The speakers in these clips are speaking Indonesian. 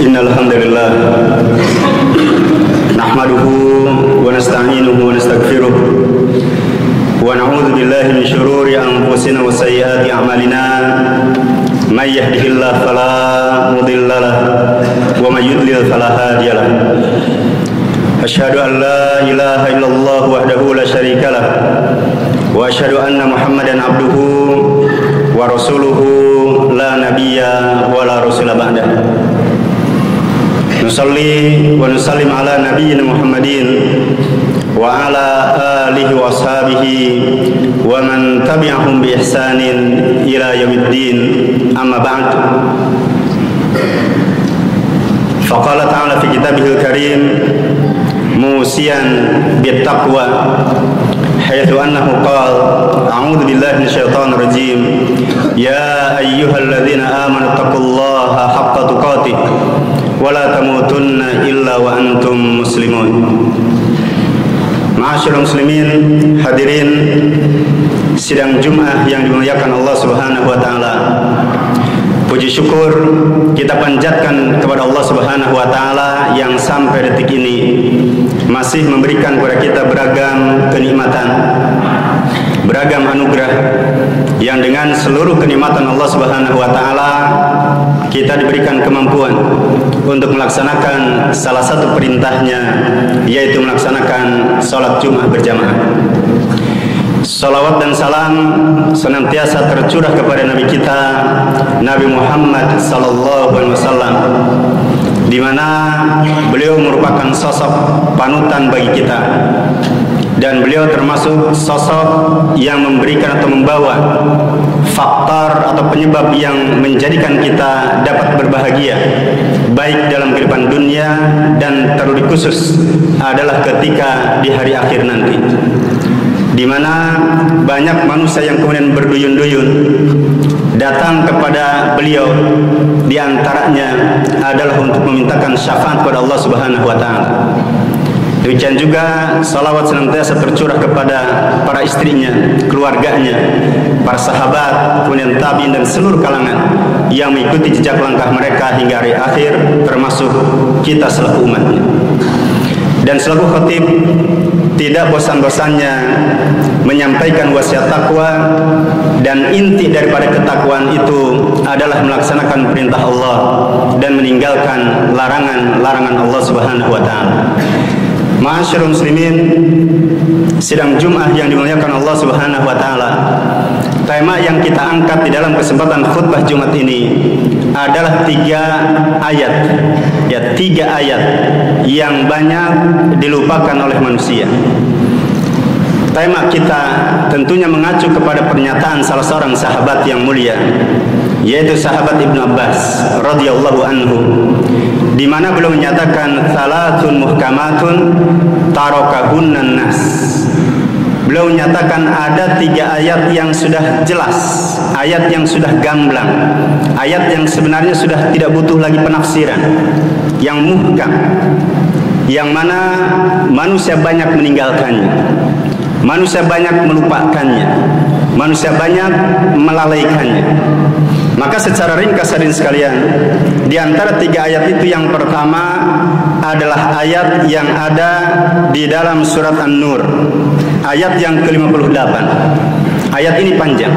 Innal hamdalillah nahmaduhu wa nasta'inuhu wa nastaghfiruh wa na'udzu billahi min shururi anfusina wa sayyiati a'malina may yahdihillahu fala mudilla lahu wa may yudlil fala hadiya lahu. Asyhadu an la ilaha illallah wahdahu la syarika lah wa asyhadu anna Muhammadan abduhu wa rasuluhu la nabiyya wa la rasula ba'dah. Nusalli wa nusallim ala nabiyyina Muhammadin wa ala alihi wa ashabihi wa man tabi'ahum bi ihsanin ila yaumiddin, amma ba'd. Faqala ta'ala fi kitabihil karim musiyan bittaqwa haitsu annahu qala a'udzu billahi minasyaitonir rajim ya ayyuhalladzina amanu taqullaha haqqa tuqatih wala tamutunna illa wa antum muslimun. Ma'asyiral muslimin, hadirin sidang Jumat yang dimuliakan Allah Subhanahu wa taala. Puji syukur kita panjatkan kepada Allah Subhanahu wa taala yang sampai detik ini masih memberikan kepada kita beragam kenikmatan, beragam anugerah yang dengan seluruh kenikmatan Allah Subhanahu wa taala kita diberikan kemampuan untuk melaksanakan salah satu perintahnya, yaitu melaksanakan sholat Jumat berjamaah. Salawat dan salam senantiasa tercurah kepada Nabi kita, Nabi Muhammad sallallahu alaihi wasallam, di mana beliau merupakan sosok panutan bagi kita, dan beliau termasuk sosok yang memberikan atau membawa faktor atau penyebab yang menjadikan kita dapat berbahagia baik dalam kehidupan dunia dan terlebih khusus adalah ketika di hari akhir nanti, di mana banyak manusia yang kemudian berduyun-duyun datang kepada beliau, di antaranya adalah untuk memintakan syafaat kepada Allah Subhanahu wa taala. Demikian juga salawat senantiasa tercurah kepada para istrinya, keluarganya, para sahabat, kemudian tabi'in dan seluruh kalangan yang mengikuti jejak langkah mereka hingga hari akhir, termasuk kita selaku umatnya. Dan selaku khatib tidak bosan-bosannya menyampaikan wasiat takwa, dan inti daripada ketakwaan itu adalah melaksanakan perintah Allah dan meninggalkan larangan-larangan Allah Subhanahu wa taala. Ma'asyiral muslimin, sidang Jumat yang dimuliakan Allah Subhanahu wa taala, tema yang kita angkat di dalam kesempatan khutbah Jumat ini adalah tiga ayat yang banyak dilupakan oleh manusia. Tema kita tentunya mengacu kepada pernyataan salah seorang sahabat yang mulia, yaitu sahabat Ibnu Abbas radhiyallahu anhu, di mana beliau menyatakan salatun muhkamatun tarakahunnan nas. Beliau menyatakan ada tiga ayat yang sudah jelas, ayat yang sudah gamblang, ayat yang sebenarnya sudah tidak butuh lagi penafsiran, yang muhkam, yang mana manusia banyak meninggalkannya, manusia banyak melupakannya, manusia banyak melalaikannya. Maka secara ringkas hadirin sekalian, di antara tiga ayat itu yang pertama adalah ayat yang ada di dalam surat An-Nur, ayat yang ke-58. Ayat ini panjang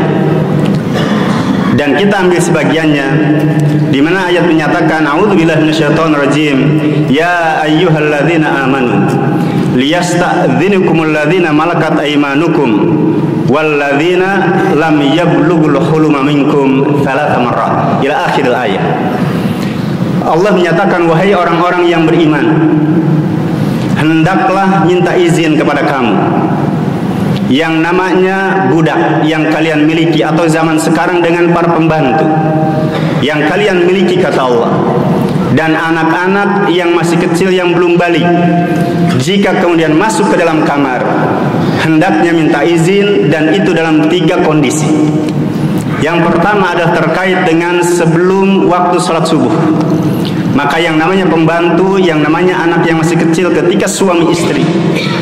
dan kita ambil sebagiannya, di mana ayat menyatakan a'udzubillahi minasyaitonir rajim ya ayyuhalladzina amanu liyasta'dzinukumul ladzina malakat aymanukum walladzina lam yablughul huluma minkum thalatha marrat ila akhir ayat. Allah menyatakan, wahai orang-orang yang beriman, hendaklah minta izin kepada kamu yang namanya budak yang kalian miliki, atau zaman sekarang dengan para pembantu yang kalian miliki, kata Allah, dan anak-anak yang masih kecil yang belum balik, jika kemudian masuk ke dalam kamar hendaknya minta izin, dan itu dalam tiga kondisi. Yang pertama adalah terkait dengan sebelum waktu salat subuh. Maka yang namanya pembantu, yang namanya anak yang masih kecil, ketika suami istri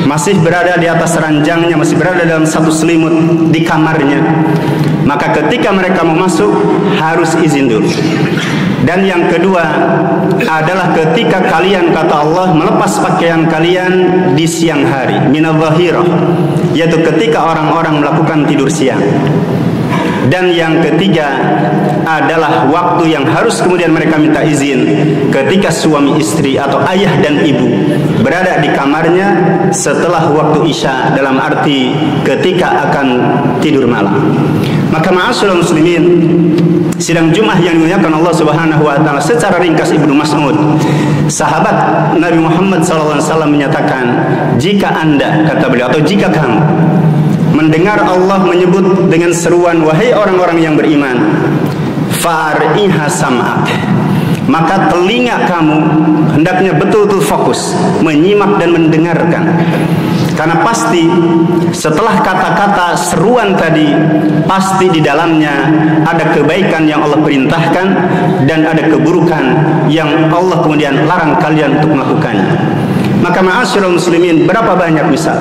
masih berada di atas ranjangnya, masih berada dalam satu selimut di kamarnya, maka ketika mereka mau masuk harus izin dulu. Dan yang kedua adalah ketika kalian, kata Allah, melepas pakaian kalian di siang hari, minadh-dhahirah, yaitu ketika orang-orang melakukan tidur siang. Dan yang ketiga adalah waktu yang harus kemudian mereka minta izin ketika suami istri atau ayah dan ibu berada di kamarnya setelah waktu Isya, dalam arti ketika akan tidur malam. Maka ma'asyiral muslimin, sidang Jumat yang dimuliakan Allah Subhanahu wa taala, secara ringkas Ibnu Mas'ud, sahabat Nabi Muhammad SAW menyatakan, jika Anda, kata beliau, atau jika kamu mendengar Allah menyebut dengan seruan, wahai orang-orang yang beriman, fa'ariha sam'ak, maka telinga kamu hendaknya betul-betul fokus menyimak dan mendengarkan. Karena pasti setelah kata-kata seruan tadi, pasti di dalamnya ada kebaikan yang Allah perintahkan dan ada keburukan yang Allah kemudian larang kalian untuk melakukannya. Maka ma'asyiral muslimin, berapa banyak misal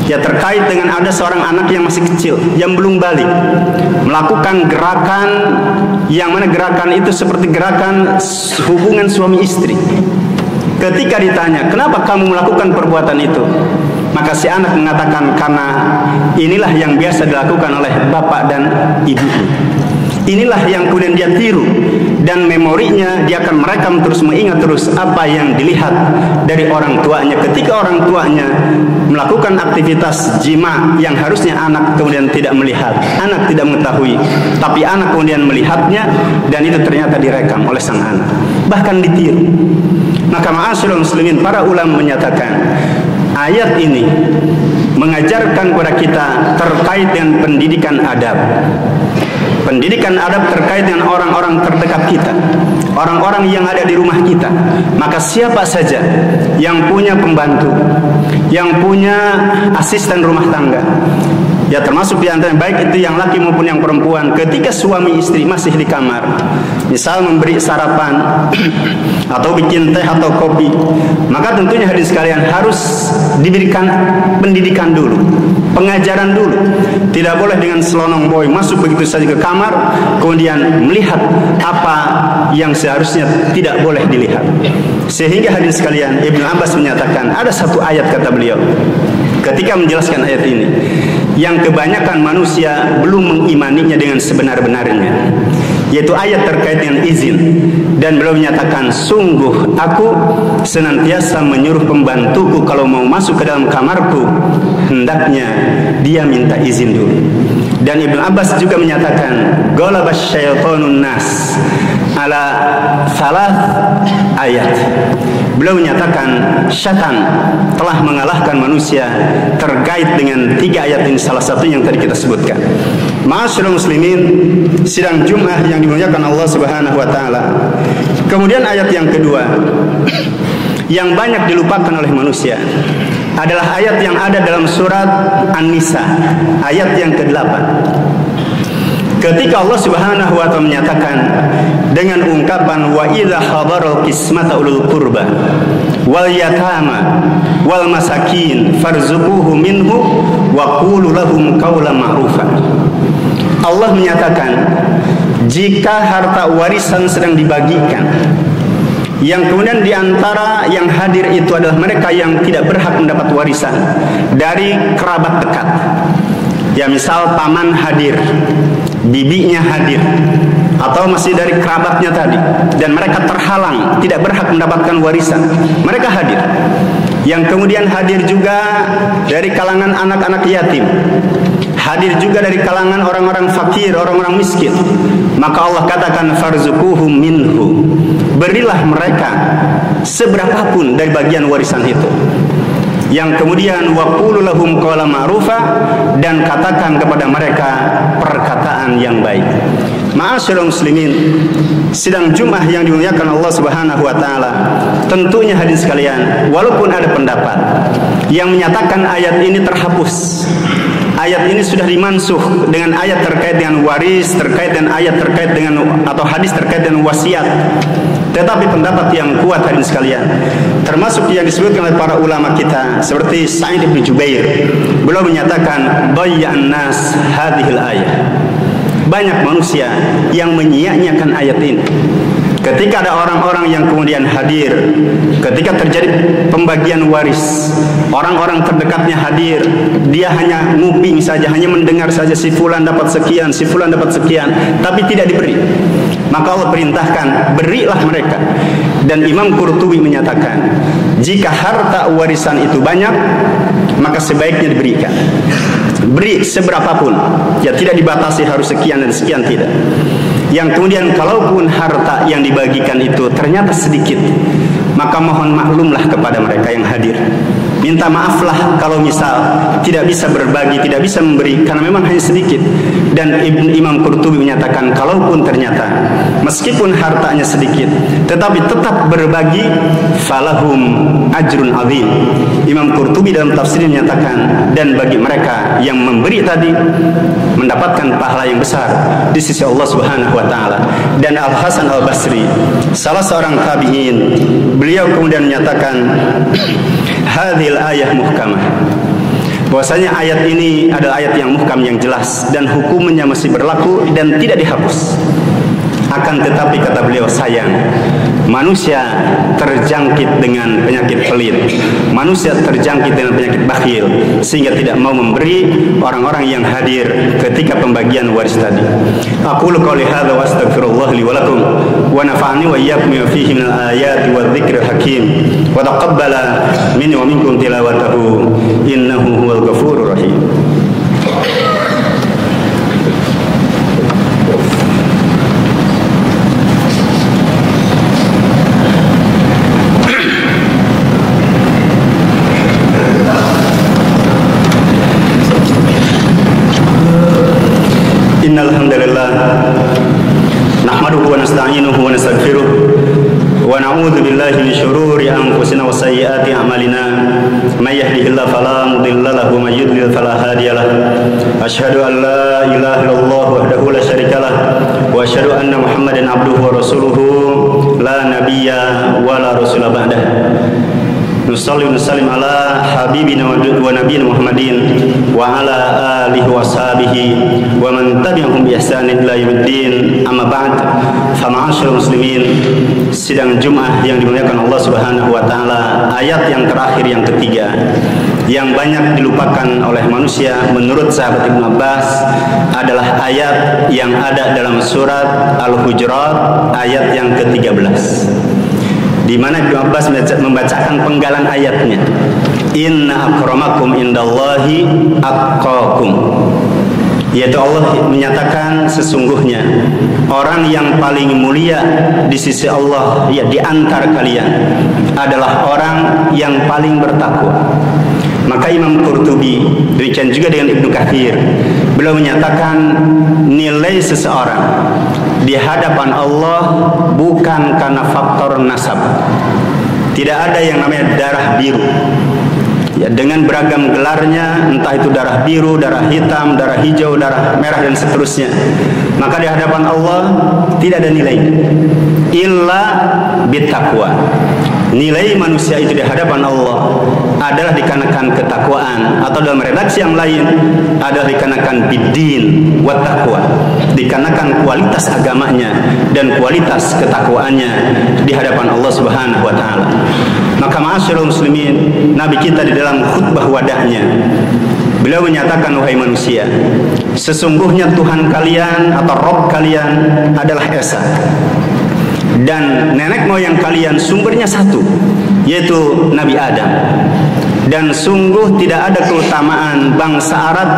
ya terkait dengan ada seorang anak yang masih kecil, yang belum balik, melakukan gerakan yang mana gerakan itu seperti gerakan hubungan suami istri. Ketika ditanya, kenapa kamu melakukan perbuatan itu? Maka si anak mengatakan, karena inilah yang biasa dilakukan oleh bapak dan ibu. Inilah yang kemudian dia tiru, dan memorinya dia akan merekam terus, mengingat terus apa yang dilihat dari orang tuanya. Ketika orang tuanya melakukan aktivitas jima yang harusnya anak kemudian tidak melihat, anak tidak mengetahui, tapi anak kemudian melihatnya, dan itu ternyata direkam oleh sang anak, bahkan ditiru. Maka ma'asyiral muslimin, para ulama menyatakan ayat ini mengajarkan kepada kita terkait dengan pendidikan adab. Pendidikan adab terkait dengan orang-orang terdekat kita, orang-orang yang ada di rumah kita. Maka siapa saja yang punya pembantu, yang punya asisten rumah tangga, ya termasuk di antara baik itu yang laki maupun yang perempuan, ketika suami istri masih di kamar, misal memberi sarapan atau bikin teh atau kopi, maka tentunya hadirin sekalian harus diberikan pendidikan dulu, pengajaran dulu. Tidak boleh dengan selonong boy masuk begitu saja ke kamar kemudian melihat apa yang seharusnya tidak boleh dilihat. Sehingga hadirin sekalian, Ibnu Abbas menyatakan ada satu ayat, kata beliau, ketika menjelaskan ayat ini, yang kebanyakan manusia belum mengimaninya dengan sebenar-benarnya, yaitu ayat terkait dengan izin. Dan beliau menyatakan, sungguh aku senantiasa menyuruh pembantuku kalau mau masuk ke dalam kamarku, hendaknya dia minta izin dulu. Dan Ibnu Abbas juga menyatakan, ghalabas syaitonun nas ala thalath ayat. Beliau menyatakan syaitan telah mengalahkan manusia terkait dengan 3 ayat ini, salah satu yang tadi kita sebutkan. Ma'asyiral muslimin, sidang Jumat yang dimuliakan Allah Subhanahu wa taala. Kemudian ayat yang kedua yang banyak dilupakan oleh manusia adalah ayat yang ada dalam surat An-Nisa, ayat yang ke-8. Ketika Allah Subhanahu wa taala menyatakan dengan ungkapan wa idza hadaral qismata ulul qurba wal yatama wal masakin farzuquhu minhu wa qulu lahum qawlan ma'rufa. Allah menyatakan jika harta warisan sedang dibagikan, yang kemudian diantara yang hadir itu adalah mereka yang tidak berhak mendapat warisan dari kerabat dekat. Ya misal paman hadir, bibinya hadir, atau masih dari kerabatnya tadi, dan mereka terhalang, tidak berhak mendapatkan warisan, mereka hadir. Yang kemudian hadir juga dari kalangan anak-anak yatim, hadir juga dari kalangan orang-orang fakir, orang-orang miskin. Maka Allah katakan farzuquhum minhu, berilah mereka seberapapun dari bagian warisan itu. Yang kemudian waqulu lahum qawlan ma'rufa, dan katakan kepada mereka perkataan yang baik. Ma'asyiral muslimin, sidang Jumat yang dimuliakan Allah Subhanahu wa taala, tentunya hadirin sekalian, walaupun ada pendapat yang menyatakan ayat ini terhapus, ayat ini sudah dimansuh dengan ayat terkait dengan waris, terkait dengan ayat terkait dengan atau hadis terkait dengan wasiat, tetapi pendapat yang kuat hadirin sekalian, termasuk yang disebutkan oleh para ulama kita seperti Sa'id bin Jubair, beliau menyatakan bayan nas hadhil ayat. Banyak manusia yang menyia-nyiakan ayat ini. Ketika ada orang-orang yang kemudian hadir, ketika terjadi pembagian waris, orang-orang terdekatnya hadir, dia hanya nguping saja, hanya mendengar saja, si fulan dapat sekian, si fulan dapat sekian, tapi tidak diberi. Maka Allah perintahkan, berilah mereka. Dan Imam Qurtubi menyatakan, jika harta warisan itu banyak, maka sebaiknya diberikan. Beri seberapapun, ya tidak dibatasi harus sekian dan sekian, tidak. Yang kemudian kalaupun harta yang dibagikan itu ternyata sedikit, maka mohon maklumlah kepada mereka yang hadir. Minta maaflah kalau misal tidak bisa berbagi, tidak bisa memberi, karena memang hanya sedikit. Dan Imam Qurtubi menyatakan, kalaupun ternyata meskipun hartanya sedikit, tetapi tetap berbagi, falahum ajrun azim. Imam Qurtubi dalam tafsirnya menyatakan, dan bagi mereka yang memberi tadi mendapatkan pahala yang besar di sisi Allah Subhanahu wa taala. Dan Al Hasan Al Basri, salah seorang tabi'in, beliau kemudian menyatakan, hadhil ayah muhkamah, bahwasanya ayat ini adalah ayat yang muhkam, yang jelas, dan hukumnya masih berlaku dan tidak dihapus. Akan tetapi kata beliau, sayang, manusia terjangkit dengan penyakit pelit, manusia terjangkit dengan penyakit bakhil, sehingga tidak mau memberi orang-orang yang hadir ketika pembagian waris tadi. Aqulu qouli hadza wa astaghfirullah li wa lakum wa nafa'ani wa iyyakum bima fihi minal ayati wadh-dhikril hakim wa taqabbala minni wa minkum tilawatahu innahu huwal ghafurur rahim. Innalhamdulillah nahmaduhu wa nasta'inuhu wa nastaghfiruh wa na'udzu billahi min shururi anfusina wa sayyiati a'malina may yahdihillahu fala mudilla lahu wa may yudlil fala hadiyalah. Asyhadu an la ilaha illallah wahdahu la syarikalah wa asyhadu anna Muhammadan abduhu wa rasuluhu la nabiyya wa la rasula ba'dah. Nusalli wa nusallim ala habibina wa nabiyina Muhammadin wa ala alihi wa sahbihi wa man tabi'ahum bi ihsanin ila yaumiddin. Amma ba'd, fa ma'asyiral muslimin, sidang Jumat yang dimuliakan Allah Subhanahu wa taala, ayat yang terakhir, yang ketiga, yang banyak dilupakan oleh manusia menurut sahabat Ibnu Abbas, adalah ayat yang ada dalam surat Al-Hujurat ayat yang ke-13, di mana Ibnu Abbas membacakan penggalan ayatnya, inna akramakum indallahi atqakum, yaitu Allah menyatakan sesungguhnya orang yang paling mulia di sisi Allah, ya, di antara kalian adalah orang yang paling bertakwa. Maka Imam Qurtubi, demikian juga dengan Ibnu Katsir, beliau menyatakan nilai seseorang di hadapan Allah bukan karena faktor nasab. Tidak ada yang namanya darah biru, ya, dengan beragam gelarnya, entah itu darah biru, darah hitam, darah hijau, darah merah, dan seterusnya. Maka di hadapan Allah tidak ada nilai illa bittaqwa. Nilai manusia itu di hadapan Allah adalah dikarenakan ketakwaan, atau dalam redaksi yang lain adalah dikarenakan biddin wa taqwa, dikarenakan kualitas agamanya dan kualitas ketakwaannya di hadapan Allah Subhanahu wa taala. Maka ma'asyiral muslimin, Nabi kita di dalam khutbah wadahnya, beliau menyatakan, wahai manusia, sesungguhnya Tuhan kalian atau Rabb kalian adalah Esa, dan nenek moyang kalian sumbernya satu, yaitu Nabi Adam. Dan sungguh tidak ada keutamaan bangsa Arab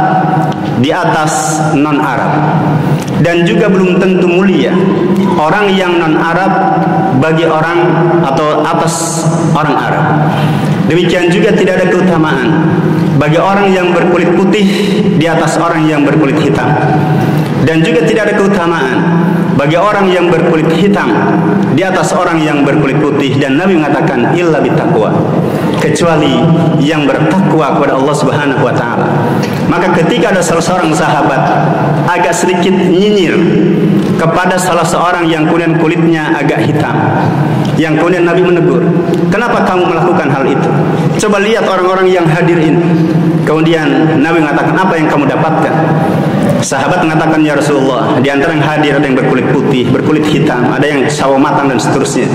di atas non-Arab, dan juga belum tentu mulia orang yang non-Arab bagi orang atau atas orang Arab. Demikian juga tidak ada keutamaan bagi orang yang berkulit putih di atas orang yang berkulit hitam, dan juga tidak ada keutamaan bagi orang yang berkulit hitam di atas orang yang berkulit putih. Dan Nabi mengatakan illa bittaqwa, kecuali yang bertakwa kepada Allah Subhanahu wa taala. Maka ketika ada salah seorang sahabat agak sedikit nyinyir kepada salah seorang yang kemudian kulitnya agak hitam, yang kemudian Nabi menegur, kenapa kamu melakukan hal itu? Coba lihat orang-orang yang hadir ini. Kemudian Nabi mengatakan, apa yang kamu dapatkan? Sahabat mengatakan, ya Rasulullah, di antara yang hadir ada yang berkulit putih, berkulit hitam, ada yang sawo matang dan seterusnya.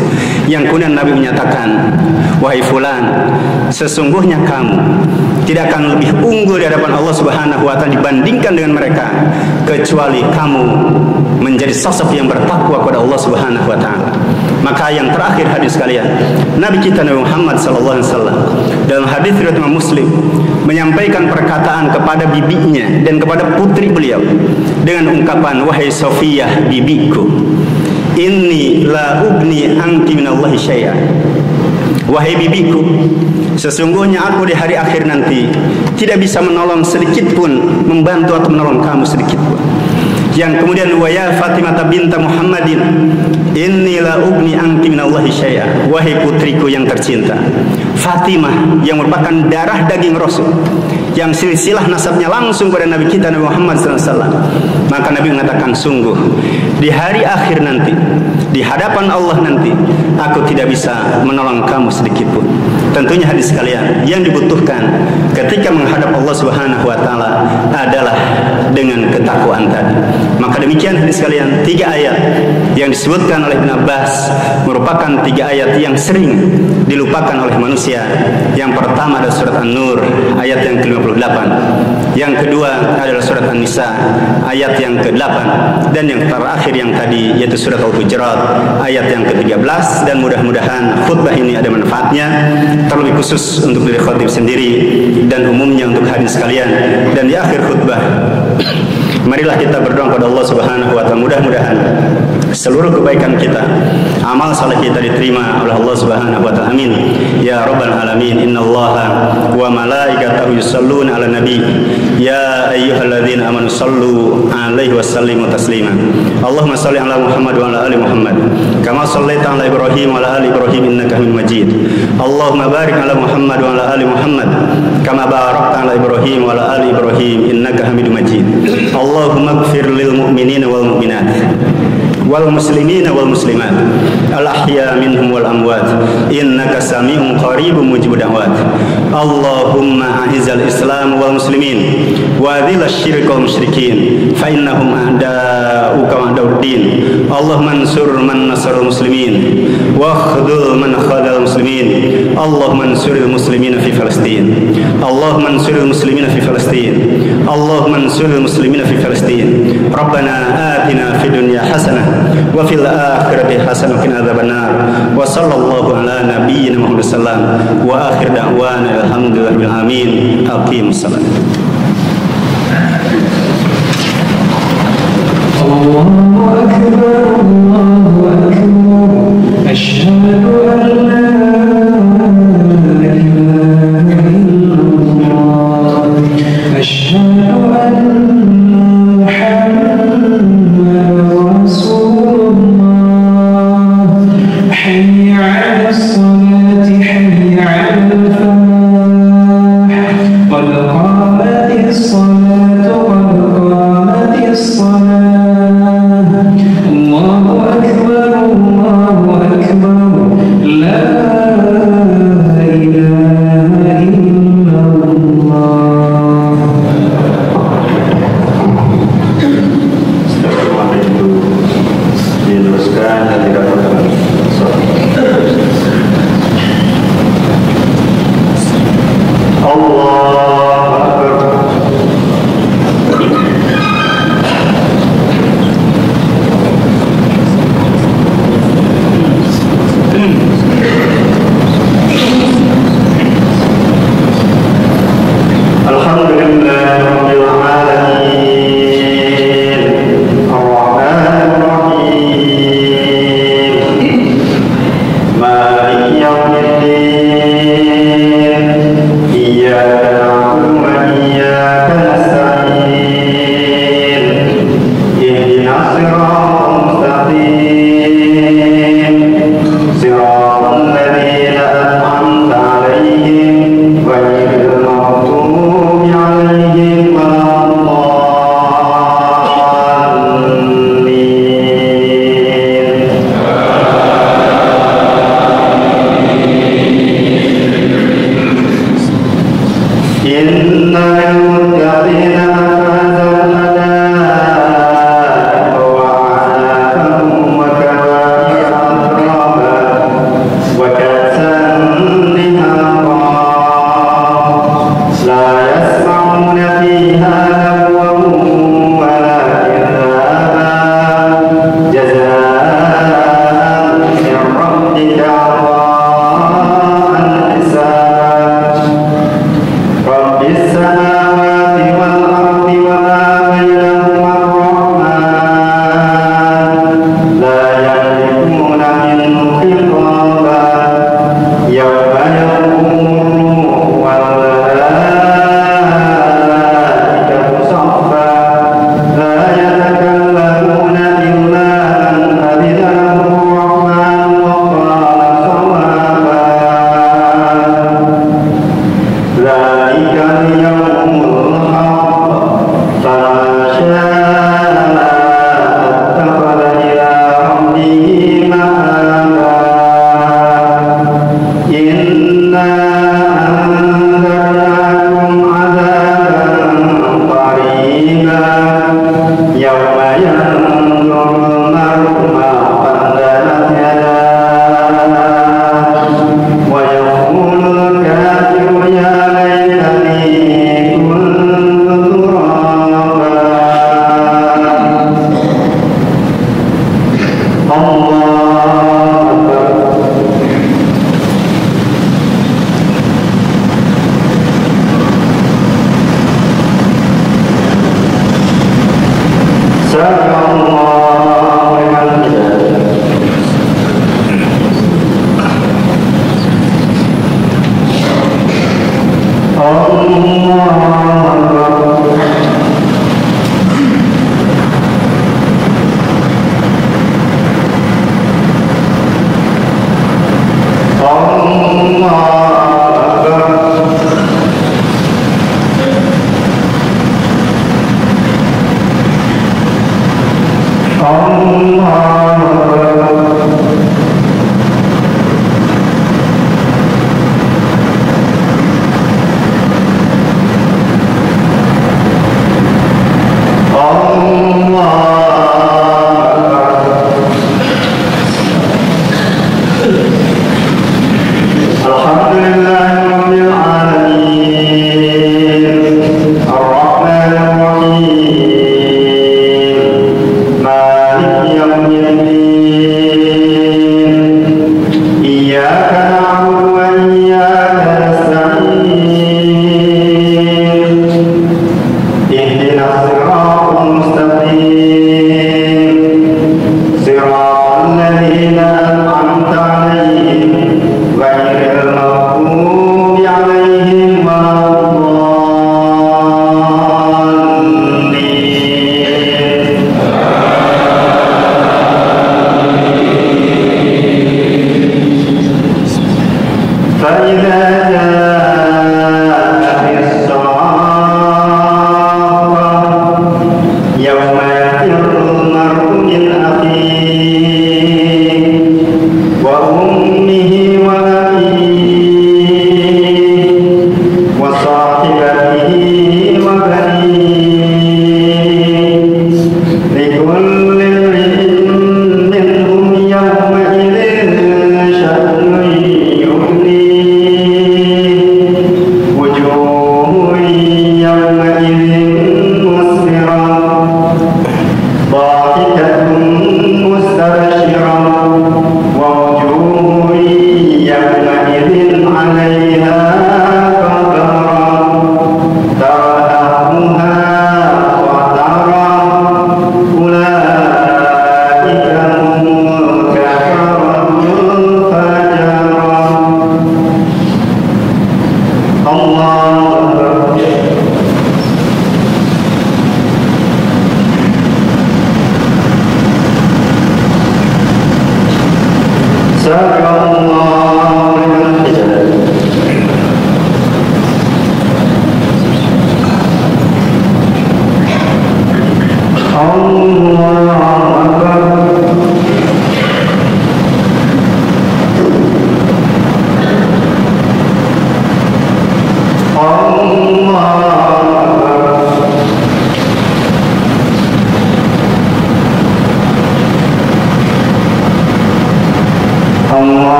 Yang kemudian Nabi menyatakan, wahai fulan, sesungguhnya kamu tidak akan lebih unggul di hadapan Allah Subhanahu wa taala dibandingkan dengan mereka, kecuali kamu menjadi sosok yang bertakwa kepada Allah Subhanahu wa taala. Maka yang terakhir hadis sekalian, Nabi kita Nabi Muhammad sallallahu alaihi wasallam dalam hadis riwayat Imam Muslim menyampaikan perkataan kepada bibinya dan kepada putri beliau dengan ungkapan, wahai Sofiyah bibiku, inni la ugni anki minallahi syai'a. Wahai bibiku, sesungguhnya aku di hari akhir nanti tidak bisa menolong sedikit pun, membantu atau menolong kamu sedikit pun. Yang kemudian, wa ya Fatimah binta Muhammadin inni la ugni anki minallahi syai'a. Wahai putriku yang tercinta Fatimah, yang merupakan darah daging Rasul, yang silsilah nasabnya langsung pada Nabi kita Nabi Muhammad SAW. Maka Nabi mengatakan, sungguh di hari akhir nanti, di hadapan Allah nanti, aku tidak bisa menolong kamu sedikit pun. Tentunya hadis sekalian, yang dibutuhkan ketika menghadap Allah Subhanahu wa taala adalah dengan ketakwaan tadi. Maka demikian hadis sekalian, 3 ayat yang disebutkan oleh Ibn Abbas merupakan 3 ayat yang sering dilupakan oleh manusia. Yang pertama adalah surat An-Nur ayat yang ke-58. Yang kedua adalah surat An-Nisa ayat yang ke-8, dan yang terakhir yang tadi yaitu surat Al-Hujurat ayat yang ke-13. Dan mudah-mudahan khutbah ini ada manfaatnya, terlebih khusus untuk diri khatib sendiri dan umumnya untuk hadirin sekalian. Dan di akhir khutbah, marilah kita berdoa kepada Allah Subhanahu wa taala, mudah-mudahan seluruh kebaikan kita, amal saleh kita diterima oleh Allah Subhanahu wa taala. Amin ya rabbal alamin. Innallaha wa malaikatahu yusholluna 'alan nabi ya ayyuhalladzina amanu shallu 'alaihi wa sallimu taslima. Allahumma shalli 'ala Muhammad wa 'ala ali Muhammad kama shallaita 'ala Ibrahim wa 'ala ali Ibrahim innaka Hamidum Majid. Allahumma barik 'ala Muhammad wa 'ala ali Muhammad kama barakta 'ala Ibrahim wa 'ala ali Ibrahim innaka Hamidum Majid. Allahumma ighfir lil mu'minina wal mu'minat wal muslimina wal muslimat al ahya minhum wal amwat innaka sami'un qaribun mujibud da'wat. Allahumma a'izal islam wal muslimin wa adhil asyirka wal musyrikin fa innahum a'da'uka wa a'da'uddin. Allahumma ansur man nasarul muslimin wa khudul man khadal muslimin. Allahumma ansuril muslimina fi Palestin. Allahumma ansuril muslimina fi Palestin. Allahumma ansuril muslimina fi Palestin. Rabbana atina fid dunya hasanah wa fil akhirati hasanah wa qina adzabannar. Wa sallallahu ala nabiyyina Muhammad sallam wa akhir da'wana alhamdulillahil alamin. Aqimus salat. Allahu akbar, Allahu akbar, asyhadu an la ilaha illallah, asyhadu anna حي على الصلاة حي على الفلاح قد قامت الصلاة قد قامت الصلاة.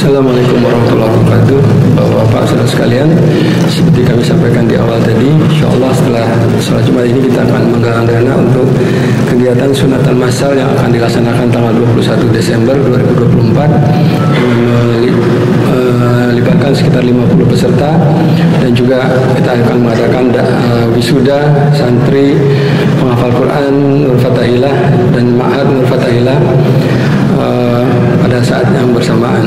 Assalamualaikum warahmatullahi wabarakatuh. Bapak-bapak saudara sekalian, seperti kami sampaikan di awal tadi, insya Allah setelah sholat Jumat ini kita akan menggalang dana untuk kegiatan sunatan massal yang akan dilaksanakan tanggal 21 Desember 2024 melibatkan sekitar 50 peserta, dan juga kita akan mengadakan wisuda santri penghafal Quran Nur Fatahillah dan Ma'had Nur Fatahillah pada saat yang bersamaan.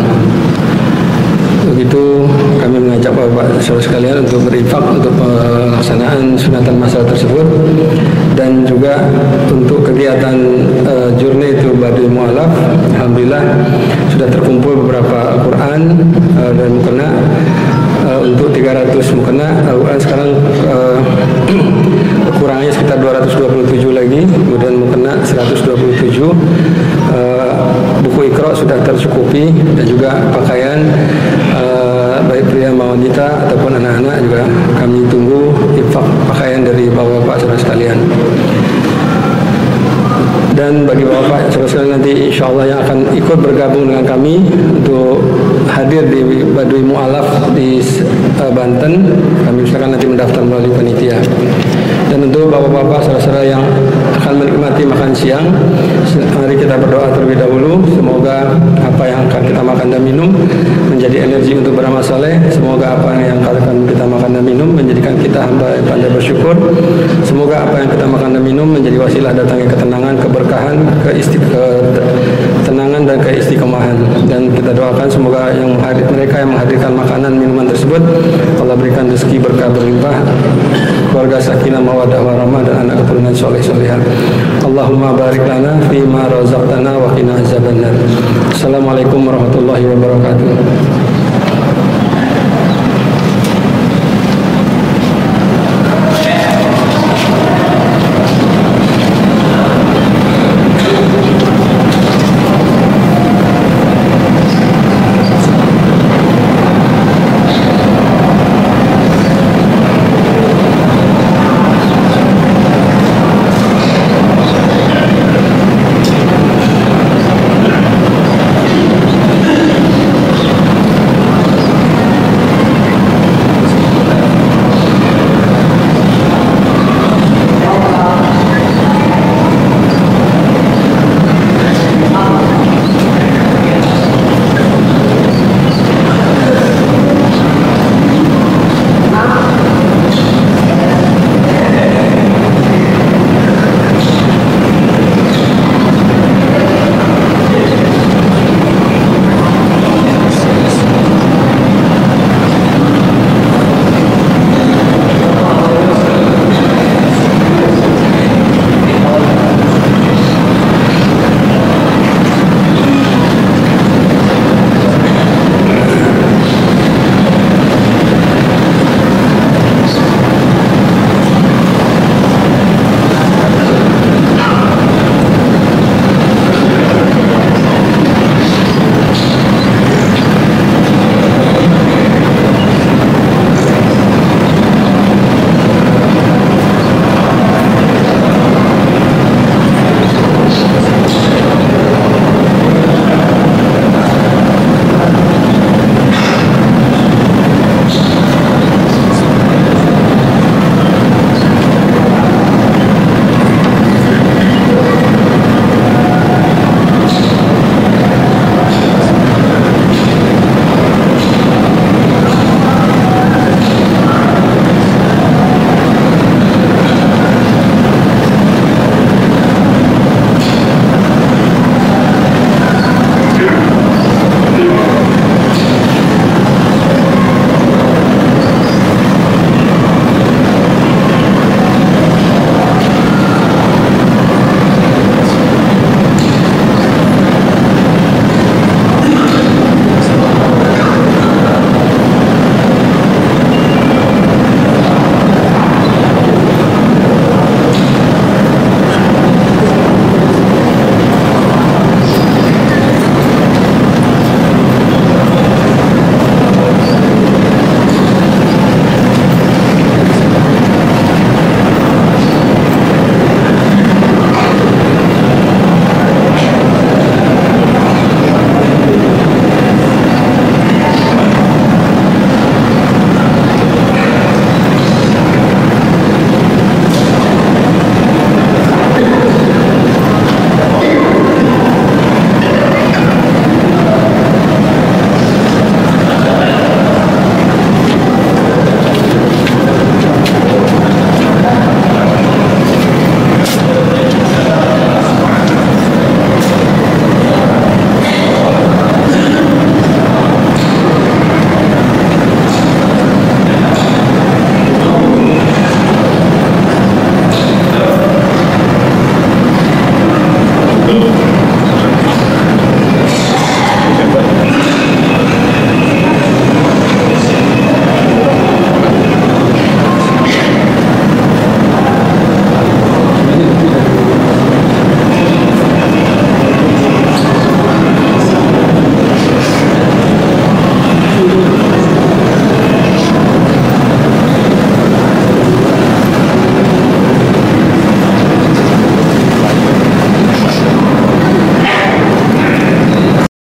Begitu kami mengajak Bapak saudara sekalian untuk berinfak untuk pelaksanaan sunatan massal tersebut, dan juga untuk kegiatan journey to Baduy Mu'alaf. Alhamdulillah sudah terkumpul beberapa Al-Quran dan mukena untuk 300 mukena Al-Quran. Sekarang kurangnya sekitar 227 lagi, kemudian mukena 127. Buku Iqra sudah tercukupi, dan juga pakaian baik pria maupun wanita ataupun anak-anak juga kami tunggu infak pakaian dari bapak-bapak saudara sekalian. Dan bagi bapak saudara sekalian nanti insya Allah yang akan ikut bergabung dengan kami untuk hadir di Baduy Mu'alaf di Banten, kami usahakan nanti mendaftar melalui panitia. Dan untuk bapak-bapak saudara-saudara yang akan menikmati makan makan siang. Mari kita berdoa terlebih dahulu. Semoga apa yang akan kita makan dan minum menjadi energi untuk beramal saleh. Semoga apa yang akan kita makan dan minum menjadikan kita hamba yang pandai bersyukur. Semoga apa yang kita makan dan minum menjadi wasilah datangnya ketenangan, keberkahan, ketenangan dan keistiqomahan. Dan kita doakan semoga mereka yang menghadirkan makanan minuman tersebut Allah berikan rezeki berkah berlimpah, keluarga sakinah mawaddah warahmah dan anak keturunan soleh solehan. Allahumma barik lana fima razaqtana wa qina azabannar. Assalamualaikum warahmatullahi wabarakatuh.